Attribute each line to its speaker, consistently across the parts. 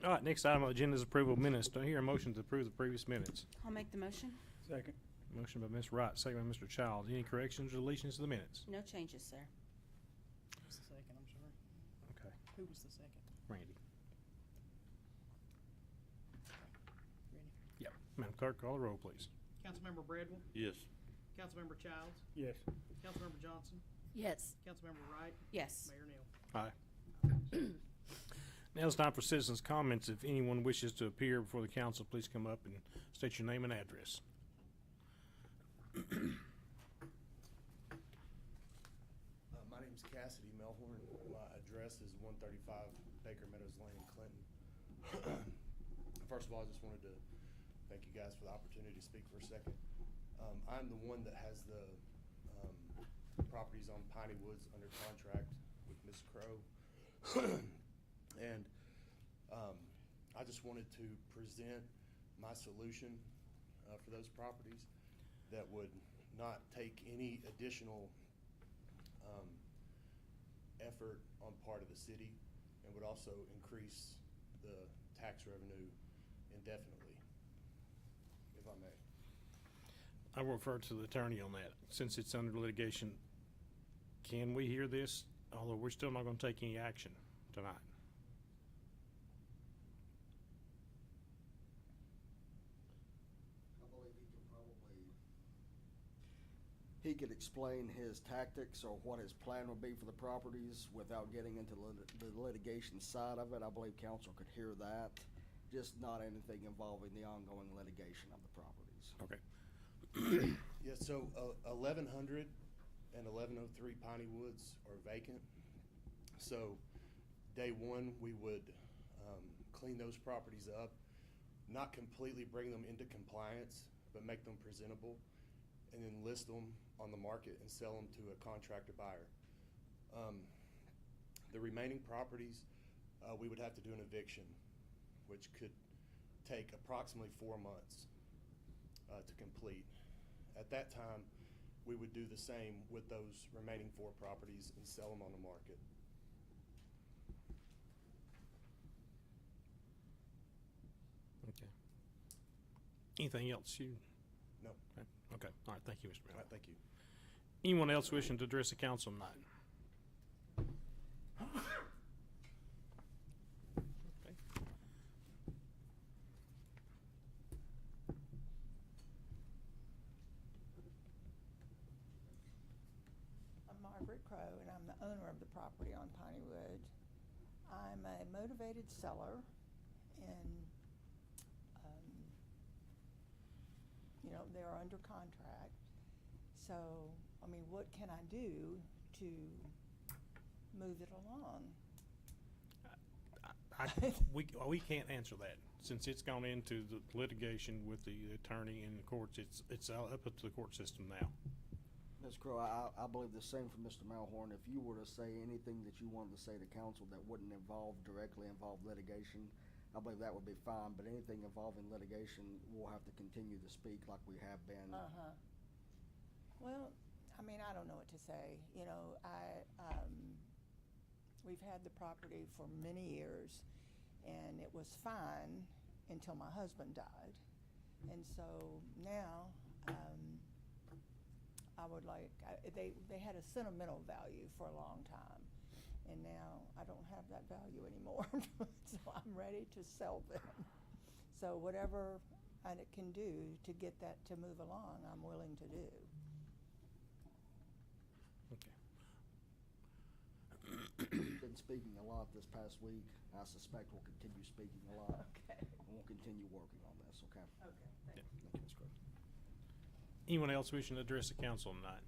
Speaker 1: All right, next item on the agenda is approval of minutes. Do I hear a motion to approve the previous minutes?
Speaker 2: I'll make the motion.
Speaker 3: Second.
Speaker 1: Motion by Ms. Wright, second by Mr. Childs. Any corrections or deletions to the minutes?
Speaker 2: No changes, sir.
Speaker 3: Who was the second? I'm sorry.
Speaker 1: Okay,
Speaker 3: Who was the second?
Speaker 1: Randy.
Speaker 3: Ready?
Speaker 1: Yep. Madam Clerk, call the roll, please.
Speaker 4: Councilmember Bradwell,
Speaker 5: Yes.
Speaker 4: Councilmember Childs,
Speaker 3: Yes.
Speaker 4: Councilmember Johnson,
Speaker 2: Yes.
Speaker 4: Councilmember Wright,
Speaker 2: Yes.
Speaker 4: Mayor Neal.
Speaker 1: Aye. Now it's time for citizens' comments. If anyone wishes to appear before the council, please come up and state your name and address.
Speaker 6: My name's Cassidy Melhorn. My address is 135 Baker Meadows Lane in Clinton. First of all, I just wanted to thank you guys for the opportunity to speak for a second. I'm the one that has the properties on Piney Woods under contract with Ms. Crow. And I just wanted to present my solution for those properties that would not take any additional effort on part of the city and would also increase the tax revenue indefinitely, if I may.
Speaker 1: I will refer to the attorney on that. Since it's under litigation, can we hear this? Although we're still not going to take any action tonight.
Speaker 7: I believe he could explain his tactics or what his plan would be for the properties without getting into the litigation side of it. I believe council could hear that, just not anything involving the ongoing litigation of the properties.
Speaker 1: Okay.
Speaker 6: Yeah, so 1100 and 1103 Piney Woods are vacant. So day one, we would clean those properties up, not completely bring them into compliance, but make them presentable, and then list them on the market and sell them to a contractor buyer. The remaining properties, we would have to do an eviction, which could take approximately 4 months to complete. At that time, we would do the same with those remaining 4 properties and sell them on the market.
Speaker 1: Okay. Anything else you?
Speaker 6: No.
Speaker 1: Okay. All right. Thank you, Mr.
Speaker 6: All
Speaker 1: Miller.
Speaker 6: right, thank you.
Speaker 1: Anyone else wishing to address the council tonight? Okay.
Speaker 8: I'm Margaret Crow, and I'm the owner of the property on Piney Wood. I'm a motivated seller, and, they're under contract. So, I mean, what can I do to move it along?
Speaker 1: We can't answer that since it's gone into the litigation with the attorney in the courts. It's up to the court system now.
Speaker 7: Ms. Crowe, I believe the same for Mr. Melhorn. If you were to say anything that you wanted to say to council that wouldn't directly involve litigation, I believe that would be fine, but anything involving litigation, we'll have to continue to speak like we have been.
Speaker 8: Well, I mean, I don't know what to say. We've had the property for many years, and it was fine until my husband died. And so now, I would like, they had a sentimental value for a long time, and now I don't have that value anymore. So I'm ready to sell them. So whatever I can do to get that to move along, I'm willing to do.
Speaker 7: Been speaking a lot this past week. I suspect we'll continue speaking a lot.
Speaker 8: Okay.
Speaker 7: And we'll continue working on this, okay?
Speaker 8: Okay,
Speaker 1: Yeah.
Speaker 8: thank you.
Speaker 7: Thank you, Ms. Crowe.
Speaker 1: Anyone else wishing to address the council tonight?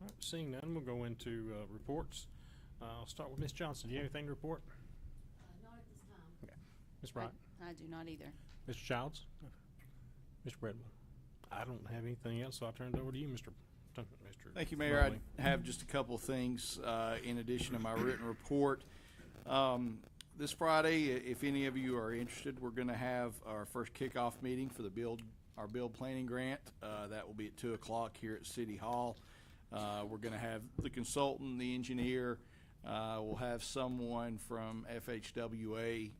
Speaker 1: All right, seeing none, we'll go into reports. I'll start with Ms. Johnson. Do you have anything to report?
Speaker 2: Not at this time.
Speaker 1: Okay. Ms. Wright?
Speaker 2: I do not either.
Speaker 1: Mr. Childs? Mr. Bradwell? I don't have anything else, so I'll turn it over to you, Mr.
Speaker 5: Thank you, Mayor.
Speaker 1: Rowley.
Speaker 5: I have just a couple of things in addition to my written report. This Friday, if any of you are interested, we're going to have our first kickoff meeting for our build planning grant. That will be at 2 o'clock here at City Hall. We're going to have the consultant, the engineer, We'll have someone from FHWA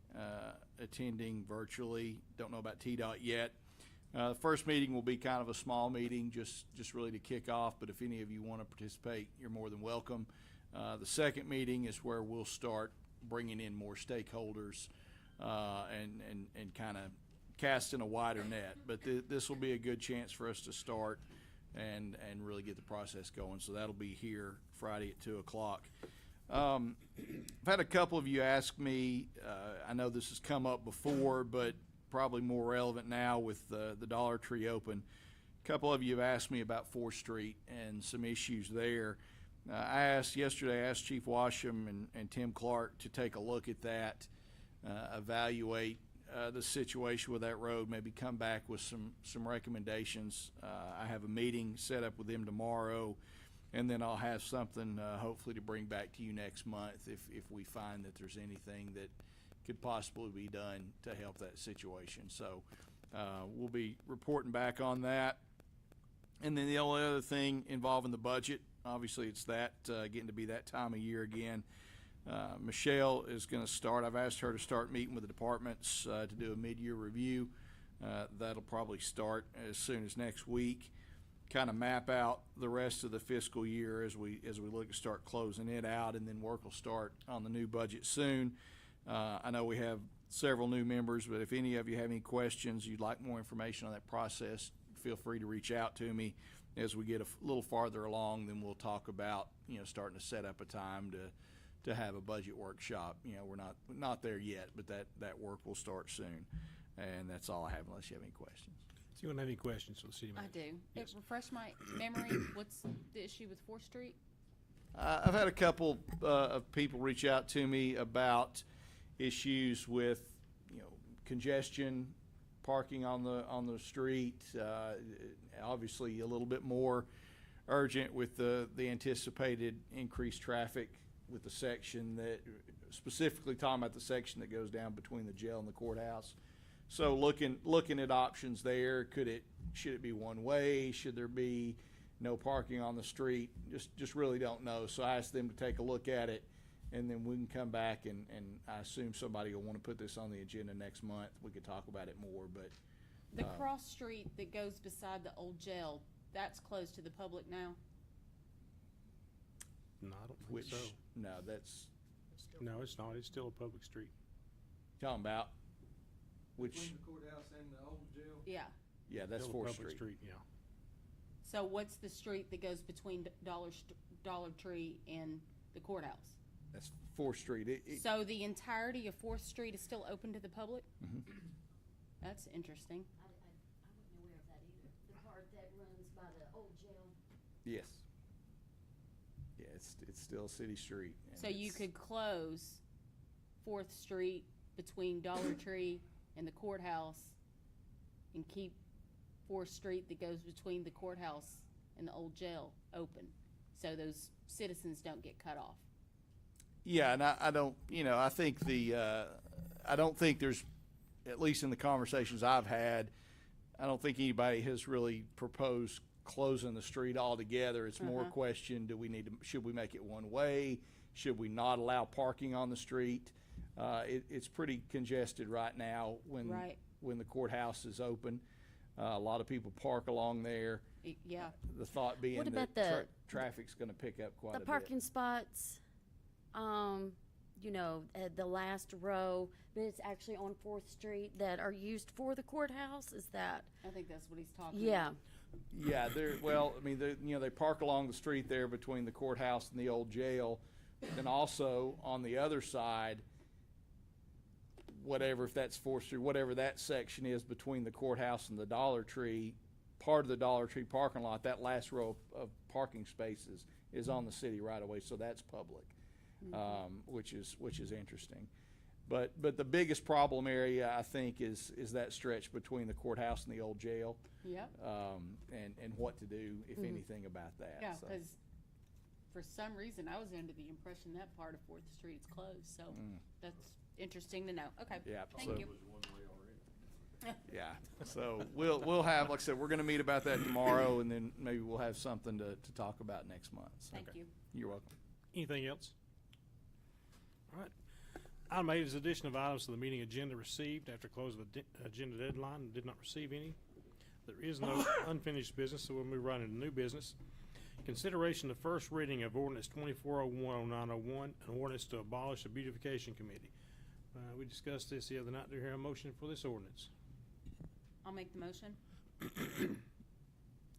Speaker 5: attending virtually. Don't know about TDOT yet. The first meeting will be kind of a small meeting, just really to kick off, but if any of you want to participate, you're more than welcome. The second meeting is where we'll start bringing in more stakeholders and kind of casting a wider net. But this will be a good chance for us to start and really get the process going. So that'll be here Friday at 2 o'clock. I've had a couple of you ask me, I know this has come up before, but probably more relevant now with the Dollar Tree open. A couple of you have asked me about 4th Street and some issues there. Yesterday I asked Chief Washam and Tim Clark to take a look at that, evaluate the situation with that road, maybe come back with some recommendations. I have a meeting set up with them tomorrow, and then I'll have something hopefully to bring back to you next month if we find that there's anything that could possibly be done to help that situation. So we'll be reporting back on that. And then the only other thing involving the budget, obviously it's that getting to be that time of year again. Michelle is going to start. I've asked her to start meeting with the departments to do a mid-year review. That'll probably start as soon as next week. Kind of map out the rest of the fiscal year as we look to start closing it out, and then work will start on the new budget soon. I know we have several new members, but if any of you have any questions, you'd like more information on that process, feel free to reach out to me. As we get a little farther along, then we'll talk about starting to set up a time to have a budget workshop. We're not there yet, but that work will start soon. And that's all I have, unless you have any questions.
Speaker 1: So you want to have any questions for the city
Speaker 2: I
Speaker 1: manager?
Speaker 2: do.
Speaker 1: Yes.
Speaker 2: Refresh my memory. What's the issue with 4th Street?
Speaker 5: I've had a couple of people reach out to me about issues with congestion, parking on the street. Obviously, a little bit more urgent with the anticipated increased traffic with the section that, specifically talking about the section that goes down between the jail and the courthouse. So looking at options there. Should it be one way? Should there be no parking on the street? Just really don't know. So I asked them to take a look at it, and then we can come back and I assume somebody will want to put this on the agenda next month. We could talk about it more, but
Speaker 2: The cross street that goes beside the old jail, that's closed to the public now?
Speaker 1: No, I don't think so.
Speaker 5: No, that's
Speaker 1: No, it's not. It's still a public street.
Speaker 5: talking about which.
Speaker 9: Between the courthouse and the old jail.
Speaker 2: Yeah.
Speaker 5: Yeah, that's
Speaker 1: Still a
Speaker 5: 4th
Speaker 1: public
Speaker 5: Street.
Speaker 1: Yeah.
Speaker 2: So what's the street that goes between Dollar Tree and the courthouse?
Speaker 5: That's 4th Street.
Speaker 2: So the entirety of 4th Street is still open to the public?
Speaker 5: Mhm.
Speaker 2: That's interesting.
Speaker 10: I wasn't aware of that either. The part that runs by the old jail.
Speaker 5: Yes. Yeah, it's still a city street. and
Speaker 2: So you
Speaker 5: it's-
Speaker 2: could close 4th Street between Dollar Tree and the courthouse and keep 4th Street that goes between the courthouse and the old jail open, so those citizens don't get cut off.
Speaker 5: Yeah, and I don't, I think I don't think there's, at least in the conversations I've had, I don't think anybody has really proposed closing the street altogether. It's more a question, should we make it one way? Should we not allow parking on the street? It's pretty congested right now
Speaker 2: Right.
Speaker 5: when the courthouse is open. A lot of people park along there.
Speaker 2: Yeah.
Speaker 5: The thought being
Speaker 10: What
Speaker 5: that
Speaker 10: about the-
Speaker 5: traffic's gonna pick up quite a
Speaker 10: The
Speaker 5: bit.
Speaker 10: parking spots, the last row, but it's actually on 4th Street that are used for the courthouse, is that?
Speaker 2: I think that's what he's talking
Speaker 10: Yeah.
Speaker 2: about.
Speaker 5: Yeah, they park along the street there between the courthouse and the old jail. And also on the other side, if that's 4th Street, whatever that section is between the courthouse and the Dollar Tree, part of the Dollar Tree parking lot, that last row of parking spaces is on the city right away, so that's public, which is interesting. But the biggest problem area, I think, is that stretch between the courthouse and the old jail.
Speaker 2: Yep.
Speaker 5: And what to do, if anything, about that.
Speaker 2: Yeah,
Speaker 5: so.
Speaker 2: because for some reason, I was under the impression that part of 4th Street is closed, so that's interesting to know. Okay,
Speaker 5: Yeah,
Speaker 2: thank
Speaker 5: so-
Speaker 2: you.
Speaker 5: Yeah, so we'll have, like I said, we're gonna meet about that tomorrow, and then maybe we'll have something to talk about next month. So.
Speaker 2: Thank you.
Speaker 5: You're welcome.
Speaker 1: Anything else? All right. Item 8 is addition of items to the meeting agenda received after close of the agenda deadline and did not receive any. There is no unfinished business, so we'll move right into new business. Consideration of first reading of ordinance 24010901, an ordinance to abolish the beautification committee. We discussed this the other night. Do you hear a motion for this ordinance?
Speaker 2: I'll make the motion.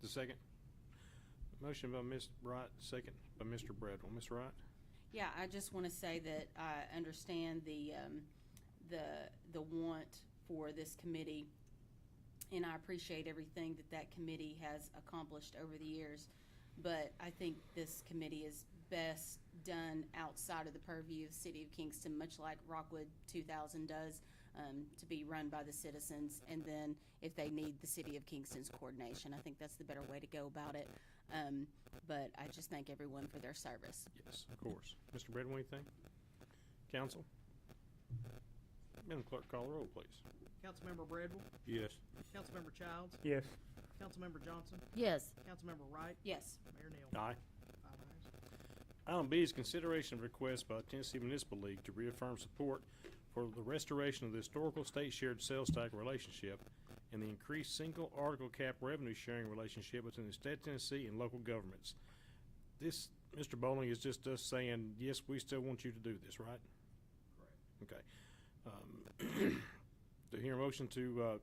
Speaker 1: The second. Motion by Ms. Wright, second by Mr. Bradwell. Ms. Wright?
Speaker 2: Yeah, I just want to say that I understand the want for this committee, and I appreciate everything that committee has accomplished over the years. But I think this committee is best done outside of the purview of the city of Kingston, much like Rockwood 2000 does, to be run by the citizens. And then if they need the city of Kingston's coordination, I think that's the better way to go about it. But I just thank everyone for their service.
Speaker 1: Yes, of course. Mr. Bradwell, anything? Council? Madam Clerk, call the roll, please.
Speaker 4: Councilmember Bradwell,
Speaker 1: Yes.
Speaker 4: Councilmember Childs,
Speaker 9: Yes.
Speaker 4: Councilmember Johnson,
Speaker 10: Yes.
Speaker 4: Councilmember Wright,
Speaker 2: Yes.
Speaker 4: Mayor Neal.
Speaker 1: Aye.
Speaker 4: 5 ayes.
Speaker 1: Item B is consideration of request by the Tennessee Municipal League to reaffirm support for the restoration of the historical state shared sales tax relationship and the increased single article cap revenue sharing relationship between the state of Tennessee and local governments. This, Mr. Bowling, is just us saying, yes, we still want you to do this, right? Correct. Okay. Do you hear a motion to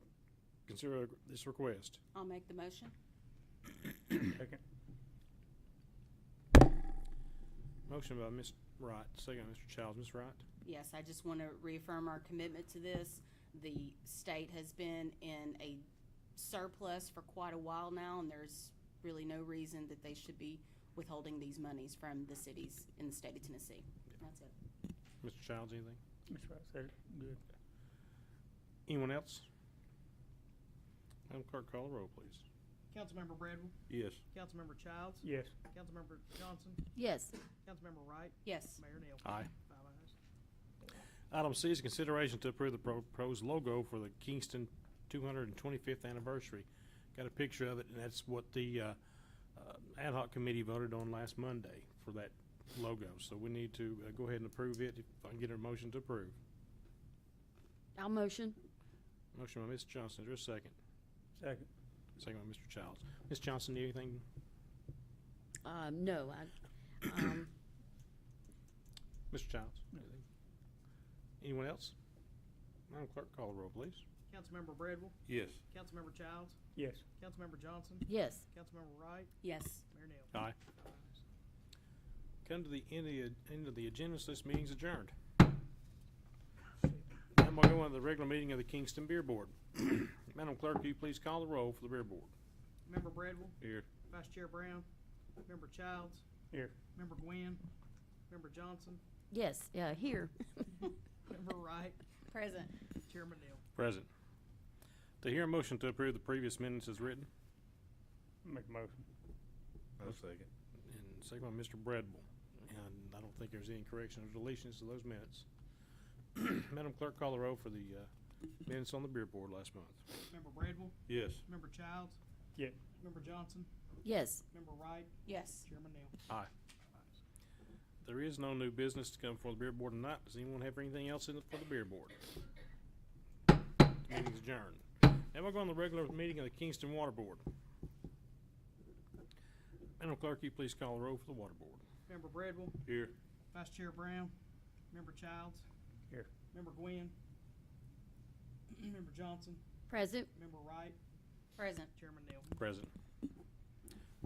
Speaker 1: consider this request?
Speaker 2: I'll make the motion.
Speaker 9: Second.
Speaker 1: Motion by Ms. Wright, second by Mr. Childs. Ms. Wright?
Speaker 2: Yes, I just want to reaffirm our commitment to this. The state has been in a surplus for quite a while now, and there's really no reason that they should be withholding these monies from the cities in the state of Tennessee. That's it.
Speaker 1: Mr. Childs, anything?
Speaker 9: Mr. Wright said it. Good.
Speaker 1: Anyone else? Madam Clerk, call the roll, please.
Speaker 4: Councilmember Bradwell,
Speaker 1: Yes.
Speaker 4: Councilmember Childs,
Speaker 9: Yes.
Speaker 4: Councilmember Johnson,
Speaker 10: Yes.
Speaker 4: Councilmember Wright,
Speaker 2: Yes.
Speaker 4: Mayor Neal.
Speaker 1: Aye.
Speaker 4: 5 ayes.
Speaker 1: Item C is consideration to approve the proposed logo for the Kingston 225th anniversary. Got a picture of it, and that's what the ad hoc committee voted on last Monday for that logo. So we need to go ahead and approve it. If I can get a motion to approve.
Speaker 10: I'll motion.
Speaker 1: Motion by Ms. Johnson. Is there a second?
Speaker 9: Second.
Speaker 1: Second by Mr. Childs. Ms. Johnson, anything?
Speaker 10: No,
Speaker 1: Mr. Childs? Anything? Anyone else? Madam Clerk, call the roll, please.
Speaker 4: Councilmember Bradwell,
Speaker 1: Yes.
Speaker 4: Councilmember Childs,
Speaker 9: Yes.
Speaker 4: Councilmember Johnson,
Speaker 10: yes.
Speaker 4: Councilmember Wright,
Speaker 2: Yes.
Speaker 4: Mayor Neal.
Speaker 1: Aye.
Speaker 4: 5 ayes.
Speaker 1: Come to the end of the agenda, so this meeting's adjourned. Now we'll go on to the regular meeting of the Kingston Beer Board. Madam Clerk, will you please call the roll for the Beer Board?
Speaker 4: Member Bradwell,
Speaker 1: Here.
Speaker 4: Vice Chair Brown, Member Childs,
Speaker 9: Here.
Speaker 4: Member Gwynn, Member Johnson,
Speaker 10: Yes, yeah, here.
Speaker 4: Member Wright,
Speaker 2: Present.
Speaker 4: Chairman Neal.
Speaker 1: Present. To hear a motion to approve the previous minutes as written,
Speaker 9: Make a motion.
Speaker 1: I'll second. And second by Mr. Bradwell. And I don't think there's any corrections or deletions to those minutes. Madam Clerk, call the roll for the minutes on the Beer Board last month.
Speaker 4: Member Bradwell,
Speaker 1: Yes.
Speaker 4: Member Childs,
Speaker 9: Yeah.
Speaker 4: Member Johnson,
Speaker 10: Yes.
Speaker 4: Member Wright,
Speaker 2: Yes.
Speaker 4: Chairman Neal.
Speaker 1: Aye.
Speaker 4: 5 ayes.
Speaker 1: There is no new business to come before the Beer Board tonight. Does anyone have anything else for the Beer Board? Meeting's adjourned. Now we'll go on the regular meeting of the Kingston Water Board. Madam Clerk, you please call the roll for the Water Board.
Speaker 4: Member Bradwell,
Speaker 1: Here.
Speaker 4: Vice Chair Brown, Member Childs,
Speaker 9: Here.
Speaker 4: Member Gwynn, Member Johnson,
Speaker 10: Present.
Speaker 4: Member Wright,
Speaker 2: Present.
Speaker 4: Chairman Neal.
Speaker 1: Present.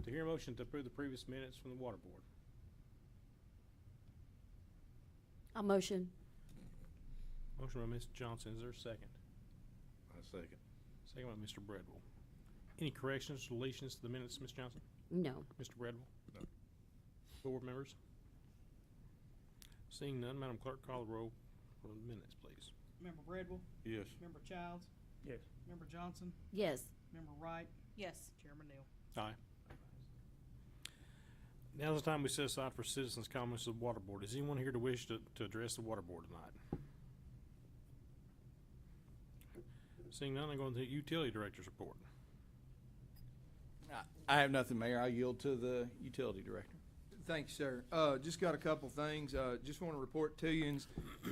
Speaker 1: To hear a motion to approve the previous minutes from the Water Board.
Speaker 10: I'll motion.
Speaker 1: Motion by Ms. Johnson. Is there a second?
Speaker 11: I second.
Speaker 1: Second by Mr. Bradwell. Any corrections, deletions to the minutes, Ms. Johnson?
Speaker 10: No.
Speaker 1: Mr. Bradwell?
Speaker 11: No.
Speaker 1: Board members? Seeing none, Madam Clerk, call the roll for the minutes, please.
Speaker 4: Member Bradwell,
Speaker 11: Yes.
Speaker 4: Member Childs,
Speaker 9: Yes.
Speaker 4: Member Johnson,
Speaker 10: Yes.
Speaker 4: Member Wright,
Speaker 2: Yes.
Speaker 4: Chairman Neal.
Speaker 1: Aye.
Speaker 4: 5 ayes.
Speaker 1: Now's the time we set aside for citizens' comments of the Water Board. Is anyone here to wish to address the Water Board tonight? Seeing none, I'm going to the Utility Director's report.
Speaker 5: I have nothing, Mayor. I yield to the Utility Director.
Speaker 12: Thank you, sir. Just got a couple things. Just want to report to you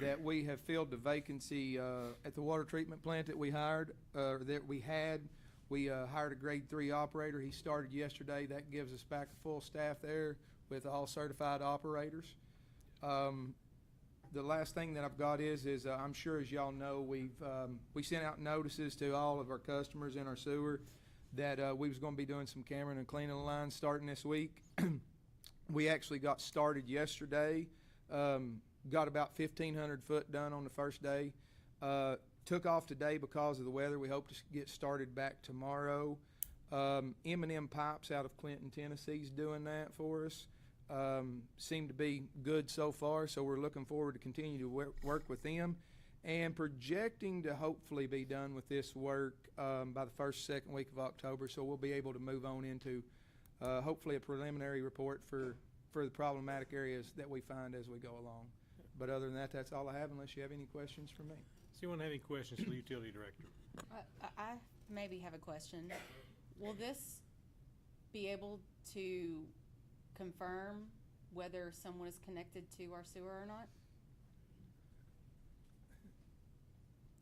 Speaker 12: that we have filled the vacancy at the water treatment plant that we hired, that we had. We hired a grade 3 operator. He started yesterday. That gives us back a full staff there with all certified operators. The last thing that I've got is I'm sure, as y'all know, we sent out notices to all of our customers in our sewer that we was going to be doing some cameraing and cleaning the lines starting this week. We actually got started yesterday. Got about 1,500 foot done on the first day. Took off today because of the weather. We hope to get started back tomorrow. M&M Pipes out of Clinton, Tennessee is doing that for us. Seem to be good so far, so we're looking forward to continue to work with them and projecting to hopefully be done with this work by the second week of October, so we'll be able to move on into hopefully a preliminary report for the problematic areas that we find as we go along. But other than that, that's all I have, unless you have any questions for me.
Speaker 1: Does anyone have any questions for the utility director?
Speaker 2: I maybe have a question. Will this be able to confirm whether someone is connected to our sewer or not?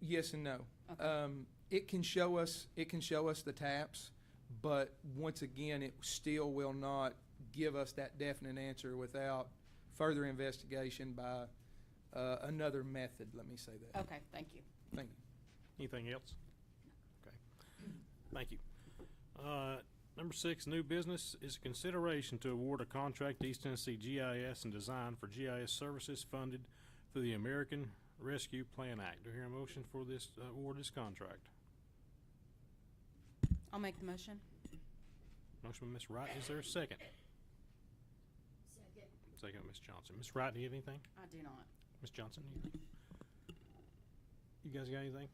Speaker 12: Yes and no.
Speaker 2: Okay.
Speaker 12: It can show us the taps, but once again, it still will not give us that definite answer without further investigation by another method. Let me say that.
Speaker 2: Okay, thank you.
Speaker 12: Thank you.
Speaker 1: Anything else? Okay. Thank you. Number 6, new business is a consideration to award a contract to East Tennessee GIS and Design for GIS services funded through the American Rescue Plan Act. Do I hear a motion for this award this contract?
Speaker 2: I'll make the motion.
Speaker 1: Motion by Ms. Wright. Is there a second?
Speaker 10: Second.
Speaker 1: Second by Ms. Johnson. Ms. Wright, do you have anything?
Speaker 2: I do not.
Speaker 1: Ms. Johnson, anything? You guys got anything?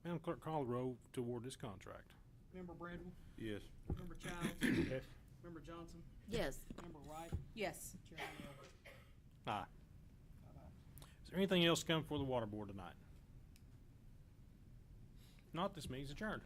Speaker 1: Madam Clerk, call the roll to award this contract.
Speaker 4: Member Bradwell,
Speaker 11: Yes.
Speaker 4: Member Childs,
Speaker 9: Yes.
Speaker 4: Member Johnson,
Speaker 10: Yes.
Speaker 4: Member Wright,
Speaker 2: Yes.
Speaker 4: Chairman Miller.
Speaker 1: Aye.
Speaker 4: 5 ayes.
Speaker 1: Is there anything else come for the water board tonight? If not, this meeting's adjourned.